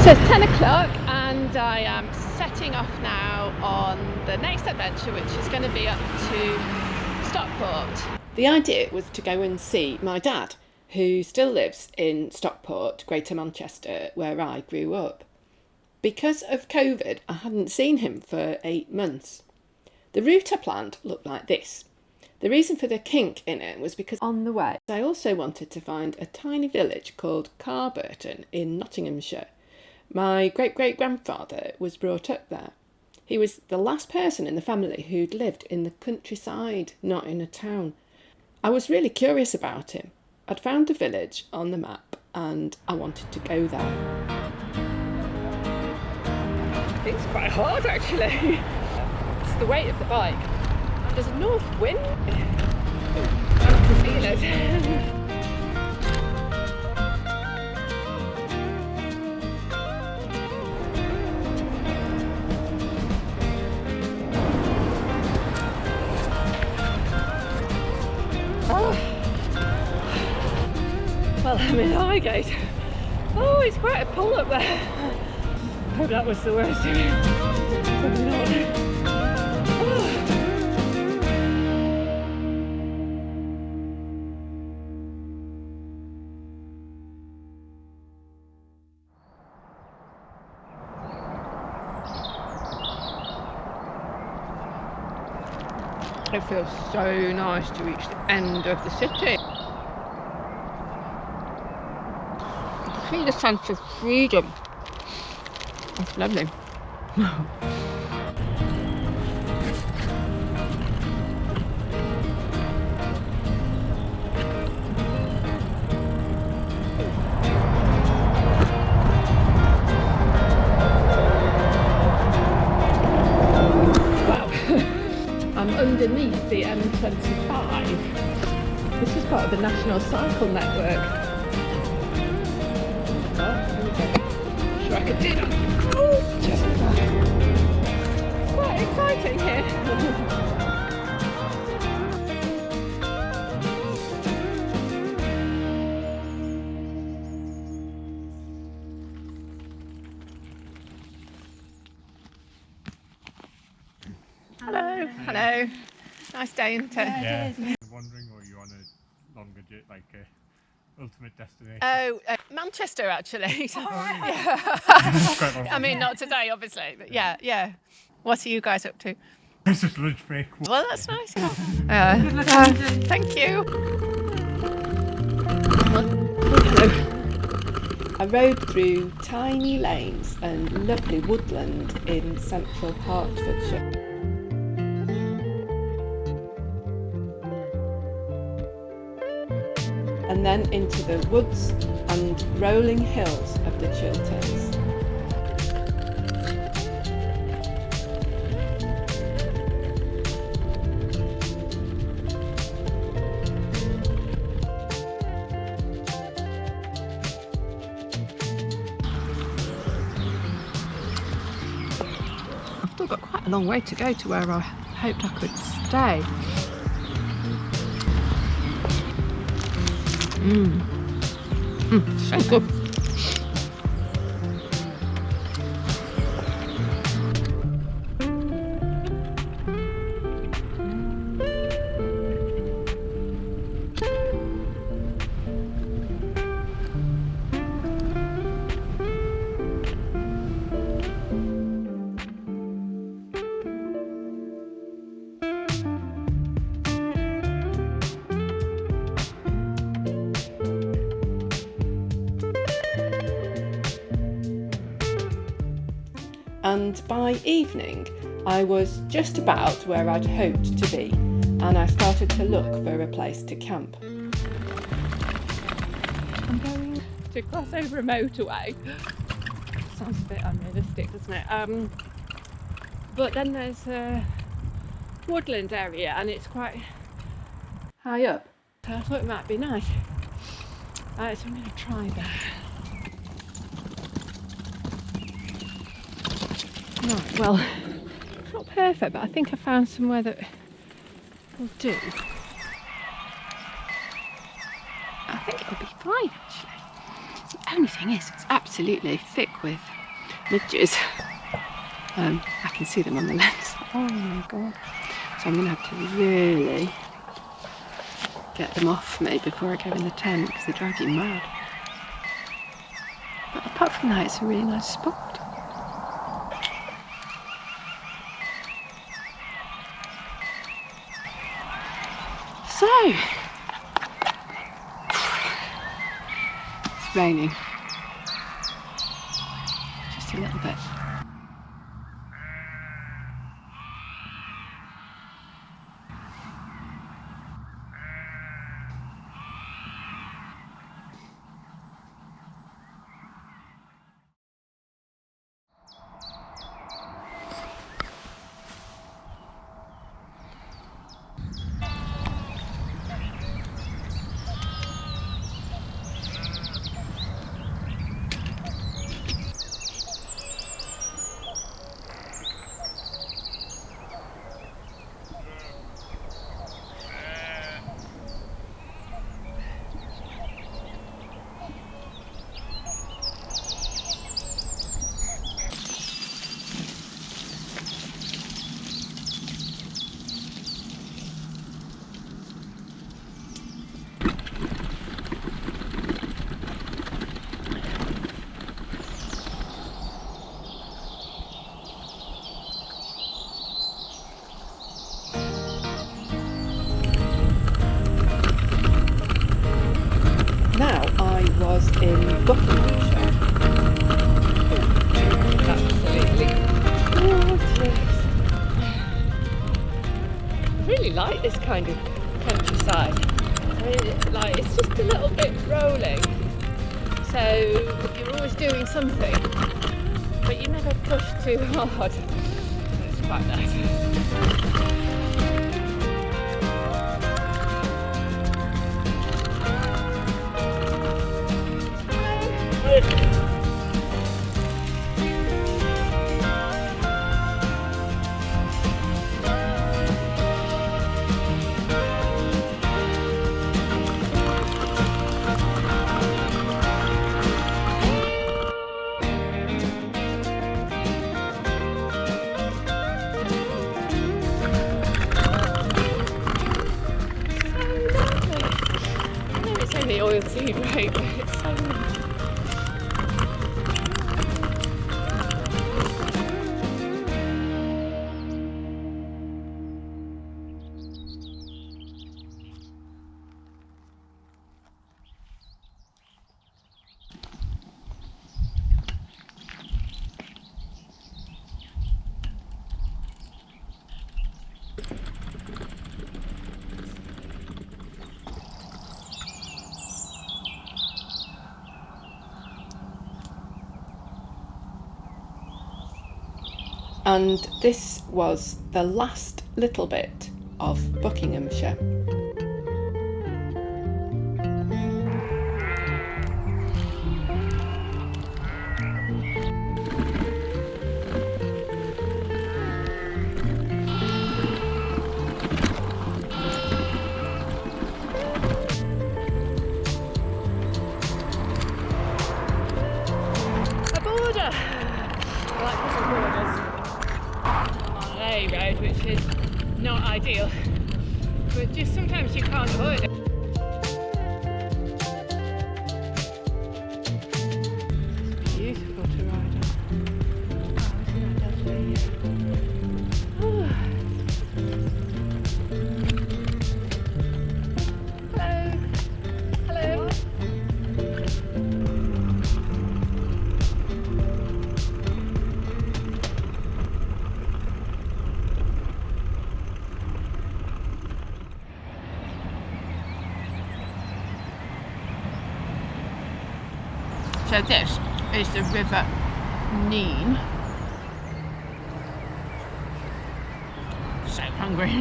So it's 10 o'clock and I am setting off now on the next adventure, which is going to be up to Stockport. The idea was to go and see my dad, who still lives in Stockport, Greater Manchester, where I grew up. Because of COVID, I hadn't seen him for 8 months. The route I planned looked like this. The reason for the kink in it was because on the way I also wanted to find a tiny village called Carburton in Nottinghamshire. My great-great-grandfather was brought up there. He was the last person in the family who'd lived in the countryside, not in a town. I was really curious about him. I'd found the village on the map and I wanted to go there. It's quite hard actually. It's the weight of the bike. And there's a north wind. I can feel it. Well, I'm in Highgate. Oh, it's quite a pull up there. I hope that was the worst of it. Probably not. It feels so nice to reach the end of the city. I feel a sense of freedom. That's lovely. Wow. I'm underneath the M25. This is part of the National Cycle Network. Sure I could do that. Oh, just it's quite exciting here. Hello, hello. Nice day, isn't it? Yeah. I'm wondering, or are you on a longer journey, like a ultimate destination? Oh, Manchester actually. Oh, Yeah. I mean, not today, obviously, but yeah. What are you guys up to? It's just lunch break. Well, that's nice. Thank you. I rode through tiny lanes and lovely woodland in central Hertfordshire. And then into the woods and rolling hills of the Chilterns. I've still got quite a long way to go to where I hoped I could stay. So good. And by evening, I was just about where I'd hoped to be, and I started to look for a place to camp. I'm going to cross over a motorway. Sounds a bit unrealistic, doesn't it? But then there's a woodland area, and it's quite high up, so I thought it might be nice. So I'm going to try that. Right, well, it's not perfect, but I think I found somewhere that will do. I think it'll be fine, actually. The only thing is, it's absolutely thick with midges. I can see them on the lens. Oh my god. So I'm going to have to really get them off me before I go in the tent because they drive you mad. But apart from that, it's a really nice spot. So, it's raining. Just a little bit. Was in Buckinghamshire. Absolutely gorgeous. I really like this kind of countryside. It's just a little bit rolling, so you're always doing something, but you never push too hard. It's quite nice. The oil seed rate, but it's so nice. And this was the last little bit of Buckinghamshire. A border! I like pushing borders. Road, which is not ideal, but just sometimes you can't avoid it. It's beautiful to ride on. Oh, isn't that lovely? Oh. Hello. Hello. So this is the River Nene. So hungry.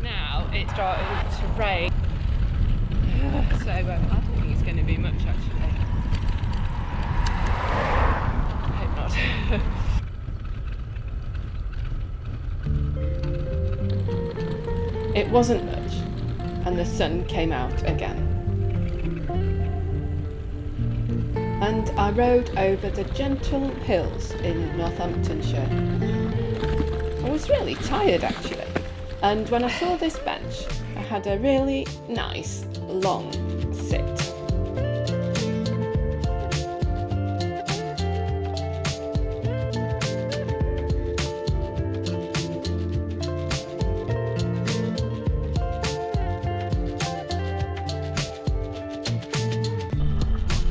Now it's starting to rain. So I don't think it's going to be much actually. I hope not. It wasn't much, and the sun came out again. and I rode over the gentle hills in Northamptonshire. I was really tired actually, and when I saw this bench, I had a really nice long sit.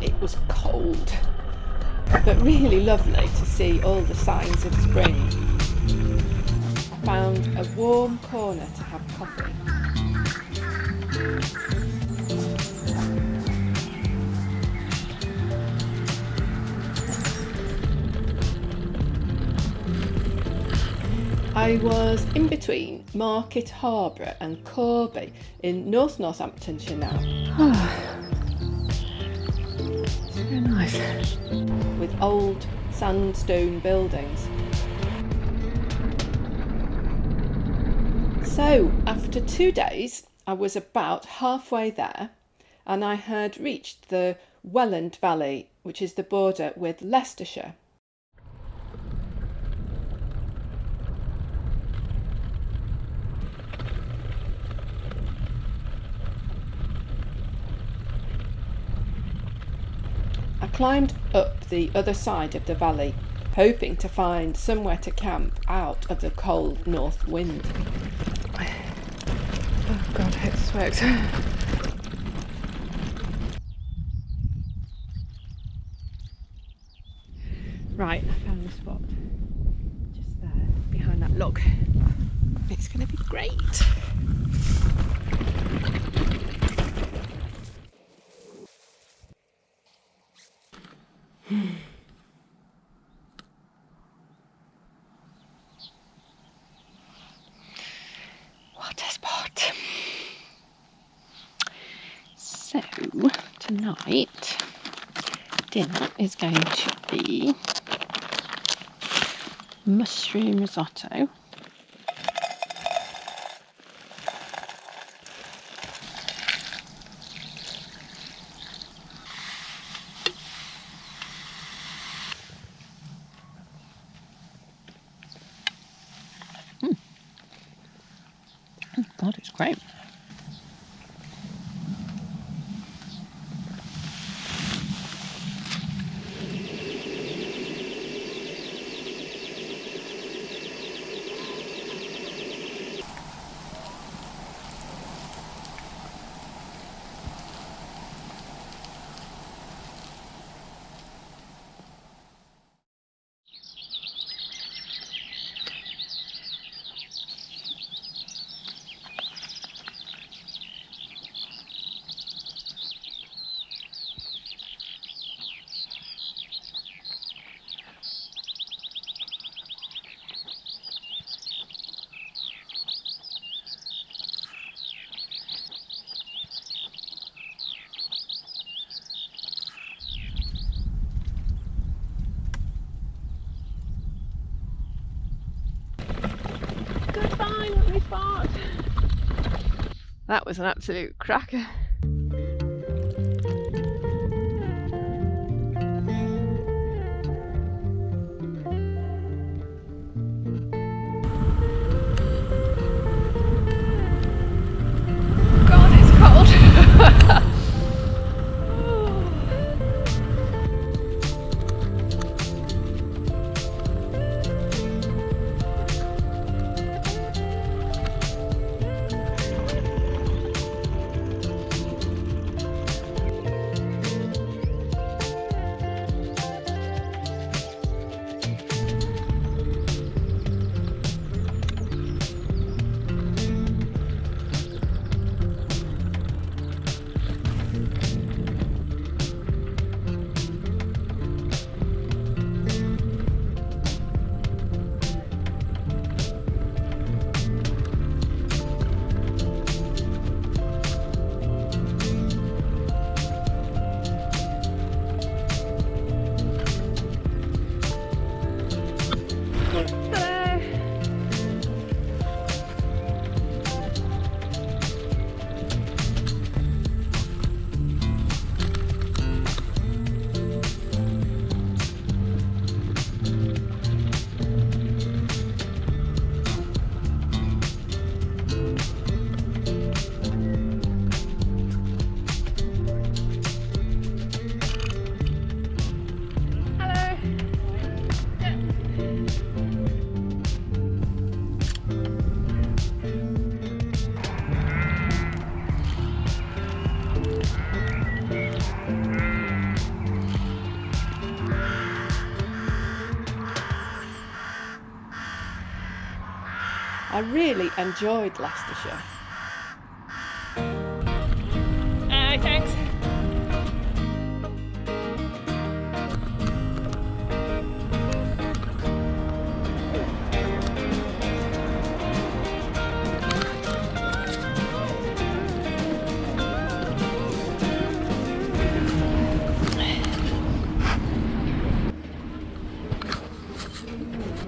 It was cold, but really lovely to see all the signs of spring. I found a warm corner to have coffee. I was in between Market Harborough and Corby in North Northamptonshire now. Very nice. With old sandstone buildings. So, after 2 days, I was about halfway there, and I had reached the Welland Valley, which is the border with Leicestershire. I climbed up the other side of the valley, hoping to find somewhere to camp out of the cold north wind. Oh god, I hope this works. Right, I found the spot. Just there, behind that log. It's going to be great. What a spot. So, tonight, dinner is going to be mushroom risotto. Oh god, it's great. Goodbye, lovely spot. That was an absolute cracker. God, it's cold. I really enjoyed Leicestershire. Thanks.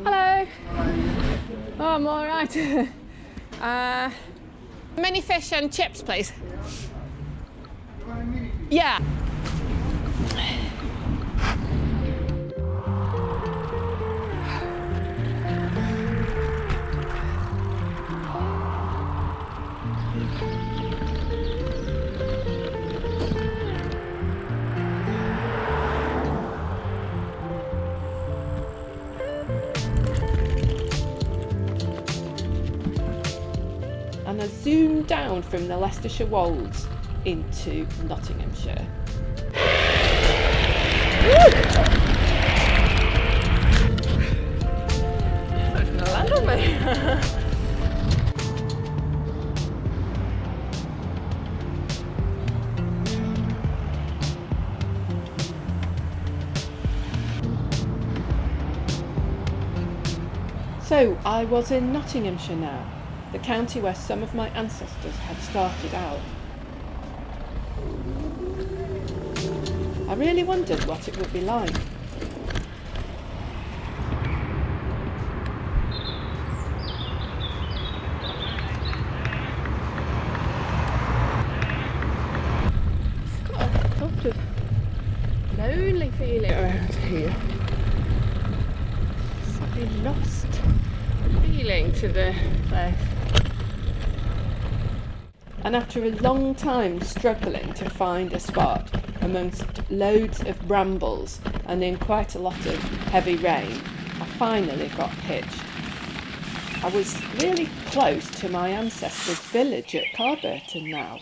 Hello. Oh, I'm all right. Mini fish and chips, please. Yeah. And I zoomed down from the Leicestershire wolds into Nottinghamshire. It's gonna land on me. So I was in Nottinghamshire now, the county where some of my ancestors had started out. I really wondered what it would be like. Got a sort of lonely feeling around here. Slightly lost feeling to the place. And after a long time struggling to find a spot amongst loads of brambles and in quite a lot of heavy rain, I finally got pitched. I was really close to my ancestors' village at Brompton now,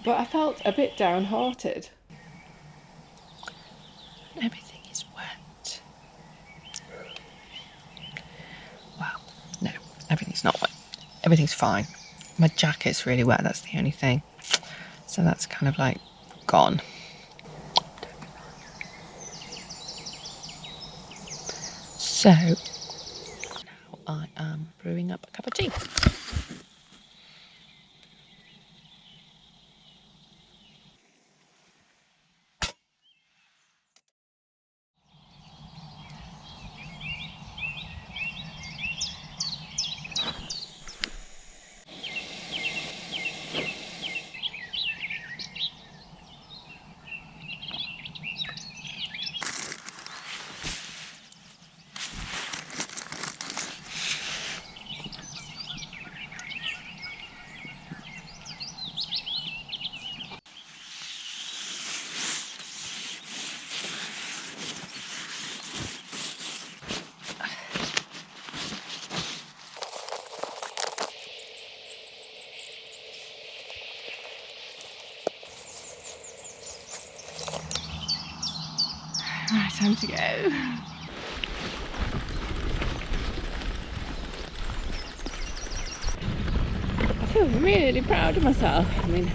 but I felt a bit downhearted. Everything is wet. Well, no, everything's not wet. Everything's fine. My jacket's really wet, that's the only thing. So that's kind of like gone. So now I am brewing up a cup of tea. Right, time to go. I feel really proud of myself. I mean,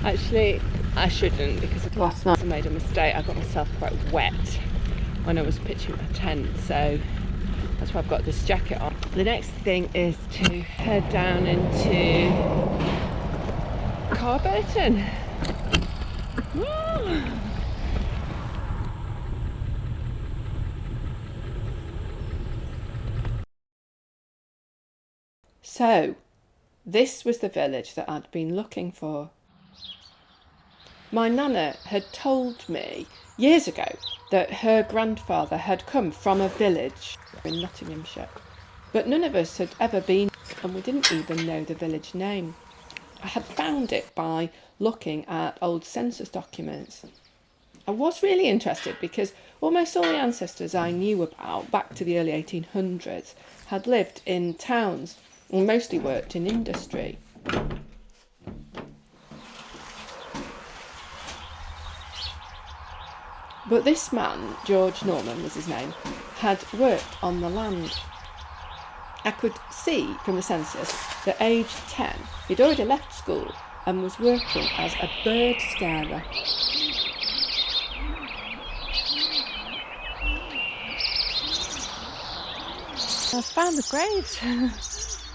actually, I shouldn't, because last night I made a mistake. I got myself quite wet when I was pitching my tent, so that's why I've got this jacket on. The next thing is to head down into Brompton. So, this was the village that I'd been looking for. My nana had told me years ago that her grandfather had come from a village in Nottinghamshire, but none of us had ever been, and we didn't even know the village name. I had found it by looking at old census documents. I was really interested because almost all the ancestors I knew about back to the early 1800s had lived in towns and mostly worked in industry. But this man, George Norman was his name, had worked on the land. I could see from the census that aged 10, he'd already left school and was working as a bird scarer. I found the graves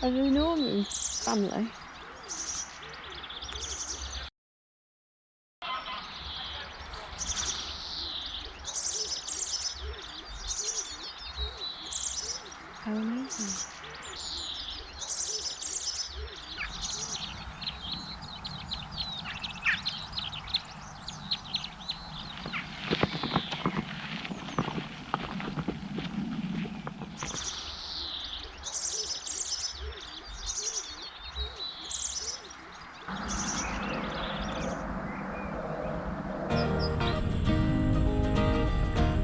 of the Norman family. How amazing.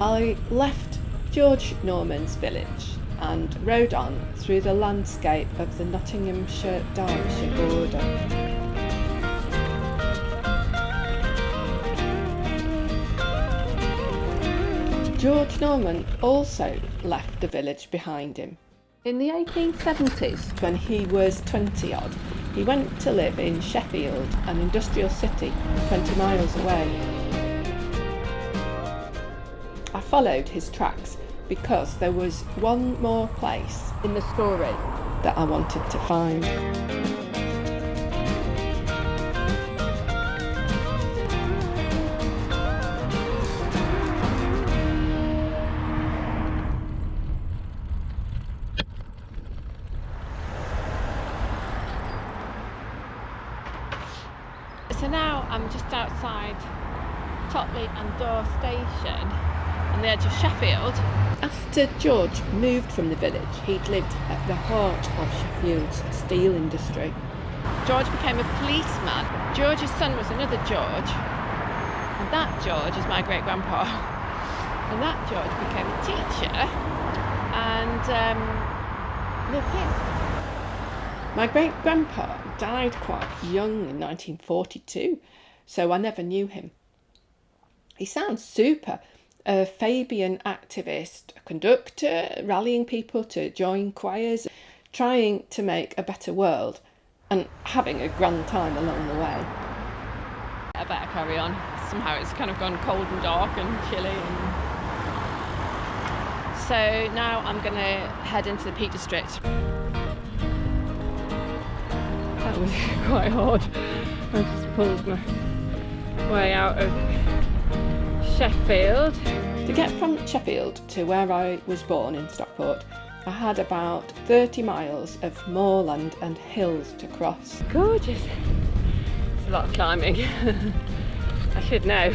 I left George Norman's village and rode on through the landscape of the Nottinghamshire-Derbyshire border. George Norman also left the village behind him. In the 1870s, when he was 20 odd, he went to live in Sheffield, an industrial city 20 miles away. I followed his tracks because there was one more place in the story that I wanted to find. So now I'm just outside Totley and Door Station on the edge of Sheffield. After George moved from the village, he'd lived at the heart of Sheffield's steel industry. George became a policeman. George's son was another George, and that George is my great-grandpa. And that George became a teacher and lived here. My great-grandpa died quite young in 1942, so I never knew him. He sounds super. A Fabian activist, a conductor, rallying people to join choirs, trying to make a better world, and having a grand time along the way. I better carry on. Somehow it's kind of gone cold and dark and chilly. So now I'm going to head into the Peak District. That was quite hard. I just pulled my way out of Sheffield. To get from Sheffield to where I was born in Stockport, I had about 30 miles of moorland and hills to cross. Gorgeous. It's a lot of climbing. I should know.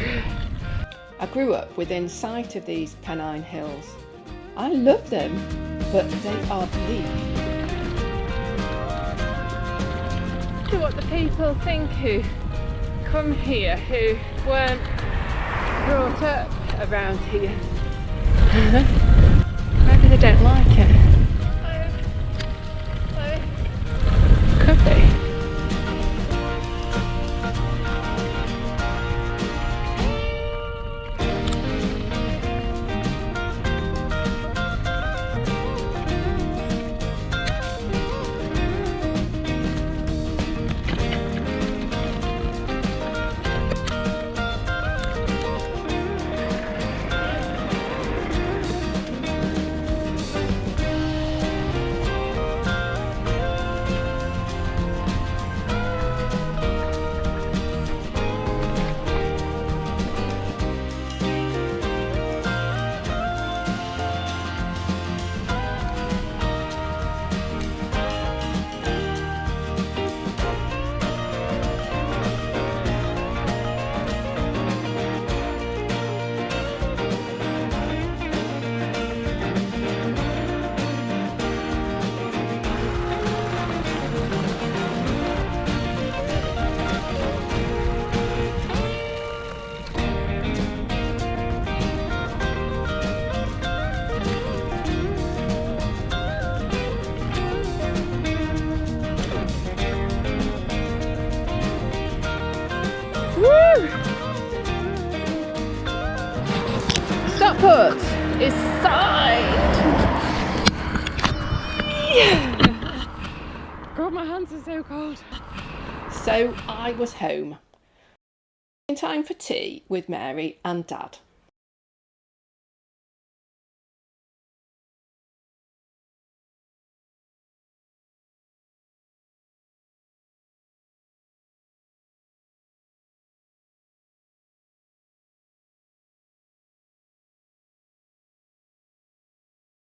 I grew up within sight of these Pennine Hills. I love them, but they are bleak. To what the people think who come here who weren't brought up around here. Maybe they don't like it. Could be. Stockport is signed. Yes. my hands are so cold. So I was home in time for tea with Mary and Dad.